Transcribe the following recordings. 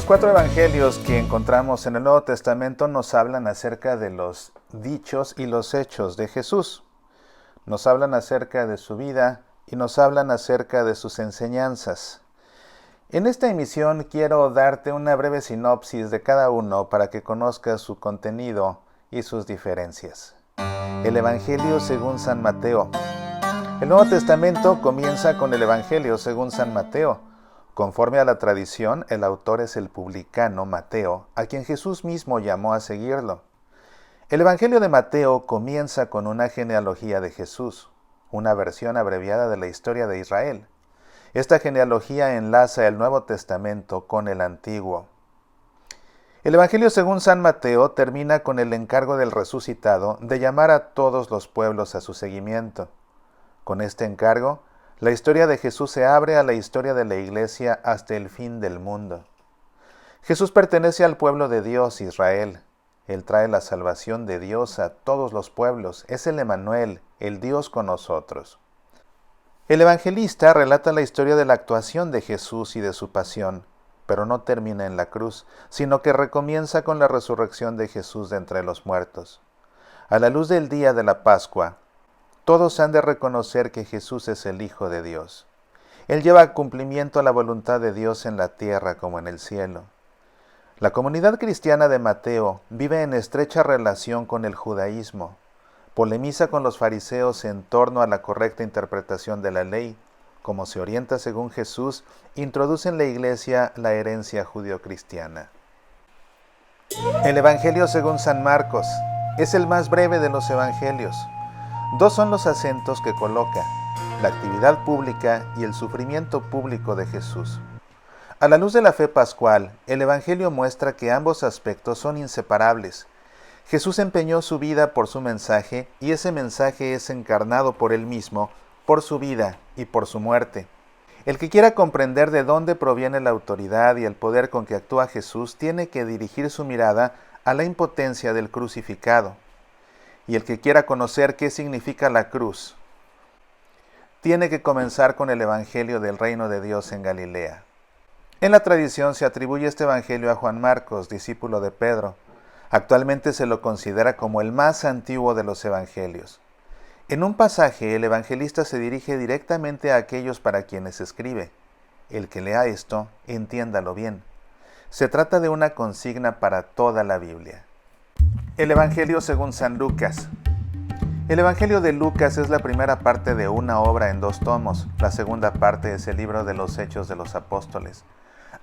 Los 4 evangelios que encontramos en el Nuevo Testamento nos hablan acerca de los dichos y los hechos de Jesús. Nos hablan acerca de su vida y nos hablan acerca de sus enseñanzas. En esta emisión quiero darte una breve sinopsis de cada uno para que conozcas su contenido y sus diferencias. El Evangelio según San Mateo. El Nuevo Testamento comienza con el Evangelio según San Mateo. Conforme a la tradición, el autor es el publicano Mateo, a quien Jesús mismo llamó a seguirlo. El Evangelio de Mateo comienza con una genealogía de Jesús, una versión abreviada de la historia de Israel. Esta genealogía enlaza el Nuevo Testamento con el Antiguo. El Evangelio según San Mateo termina con el encargo del resucitado de llamar a todos los pueblos a su seguimiento. Con este encargo, la historia de Jesús se abre a la historia de la Iglesia hasta el fin del mundo. Jesús pertenece al pueblo de Dios, Israel. Él trae la salvación de Dios a todos los pueblos. Es el Emmanuel, el Dios con nosotros. El evangelista relata la historia de la actuación de Jesús y de su pasión, pero no termina en la cruz, sino que recomienza con la resurrección de Jesús de entre los muertos. A la luz del día de la Pascua, todos han de reconocer que Jesús es el Hijo de Dios. Él lleva a cumplimiento la voluntad de Dios en la tierra como en el cielo. La comunidad cristiana de Mateo vive en estrecha relación con el judaísmo. Polemiza con los fariseos en torno a la correcta interpretación de la ley. Como se orienta según Jesús, introduce en la iglesia la herencia judio-cristiana. El Evangelio según San Marcos es el más breve de los evangelios. 2 son los acentos que coloca: la actividad pública y el sufrimiento público de Jesús. A la luz de la fe pascual, el Evangelio muestra que ambos aspectos son inseparables. Jesús empeñó su vida por su mensaje y ese mensaje es encarnado por él mismo, por su vida y por su muerte. El que quiera comprender de dónde proviene la autoridad y el poder con que actúa Jesús tiene que dirigir su mirada a la impotencia del crucificado. Y el que quiera conocer qué significa la cruz, tiene que comenzar con el Evangelio del Reino de Dios en Galilea. En la tradición se atribuye este Evangelio a Juan Marcos, discípulo de Pedro. Actualmente se lo considera como el más antiguo de los Evangelios. En un pasaje, el evangelista se dirige directamente a aquellos para quienes escribe. El que lea esto, entiéndalo bien. Se trata de una consigna para toda la Biblia. El Evangelio según San Lucas. El Evangelio de Lucas es la primera parte de una obra en 2 tomos. La segunda parte es el libro de los Hechos de los Apóstoles.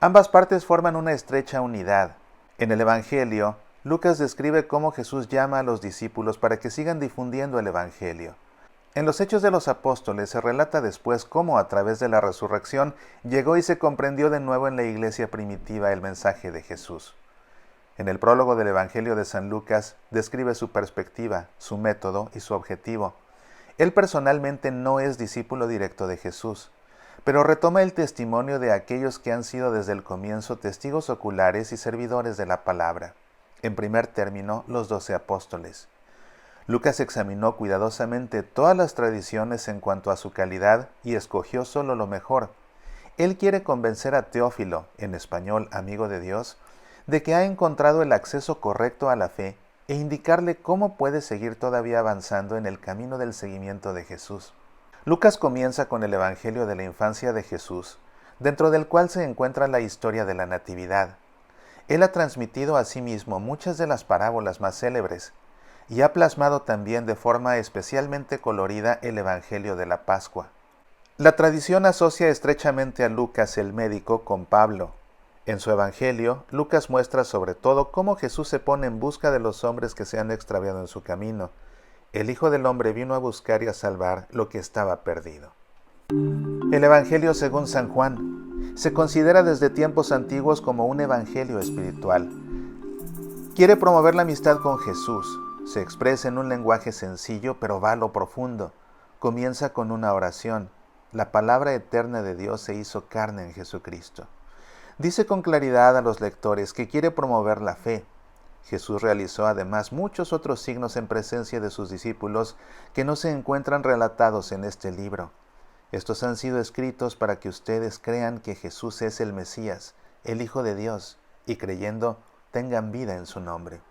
Ambas partes forman una estrecha unidad. En el Evangelio, Lucas describe cómo Jesús llama a los discípulos para que sigan difundiendo el Evangelio. En los Hechos de los Apóstoles se relata después cómo a través de la resurrección llegó y se comprendió de nuevo en la iglesia primitiva el mensaje de Jesús. En el prólogo del Evangelio de San Lucas describe su perspectiva, su método y su objetivo. Él personalmente no es discípulo directo de Jesús, pero retoma el testimonio de aquellos que han sido desde el comienzo testigos oculares y servidores de la palabra. En primer término, los 12 apóstoles. Lucas examinó cuidadosamente todas las tradiciones en cuanto a su calidad y escogió solo lo mejor. Él quiere convencer a Teófilo, en español amigo de Dios, de que ha encontrado el acceso correcto a la fe e indicarle cómo puede seguir todavía avanzando en el camino del seguimiento de Jesús. Lucas comienza con el Evangelio de la infancia de Jesús, dentro del cual se encuentra la historia de la Natividad. Él ha transmitido a sí mismo muchas de las parábolas más célebres y ha plasmado también de forma especialmente colorida el Evangelio de la Pascua. La tradición asocia estrechamente a Lucas el médico con Pablo. En su Evangelio, Lucas muestra sobre todo cómo Jesús se pone en busca de los hombres que se han extraviado en su camino. El Hijo del Hombre vino a buscar y a salvar lo que estaba perdido. El Evangelio según San Juan se considera desde tiempos antiguos como un evangelio espiritual. Quiere promover la amistad con Jesús. Se expresa en un lenguaje sencillo, pero va a lo profundo. Comienza con una oración. La palabra eterna de Dios se hizo carne en Jesucristo. Dice con claridad a los lectores que quiere promover la fe. Jesús realizó además muchos otros signos en presencia de sus discípulos que no se encuentran relatados en este libro. Estos han sido escritos para que ustedes crean que Jesús es el Mesías, el Hijo de Dios, y creyendo tengan vida en su nombre.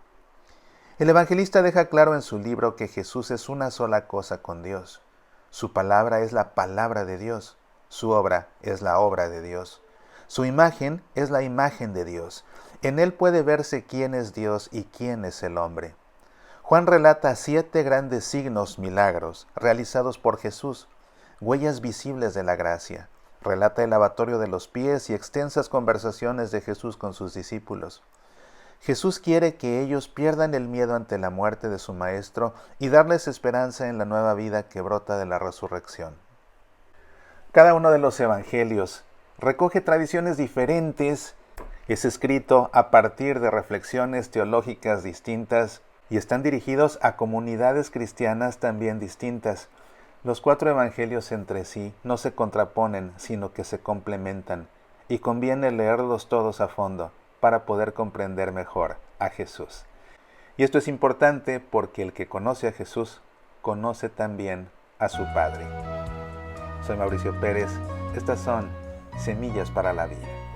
El evangelista deja claro en su libro que Jesús es una sola cosa con Dios. Su palabra es la palabra de Dios. Su obra es la obra de Dios. Su imagen es la imagen de Dios. En él puede verse quién es Dios y quién es el hombre. Juan relata 7 grandes signos, milagros, realizados por Jesús, huellas visibles de la gracia. Relata el lavatorio de los pies y extensas conversaciones de Jesús con sus discípulos. Jesús quiere que ellos pierdan el miedo ante la muerte de su Maestro y darles esperanza en la nueva vida que brota de la resurrección. Cada uno de los evangelios recoge tradiciones diferentes, es escrito a partir de reflexiones teológicas distintas y están dirigidos a comunidades cristianas también distintas. Los 4 evangelios entre sí no se contraponen, sino que se complementan, y conviene leerlos todos a fondo para poder comprender mejor a Jesús. Y esto es importante porque el que conoce a Jesús conoce también a su Padre. Soy Mauricio Pérez. Estas son Semillas para la Vida.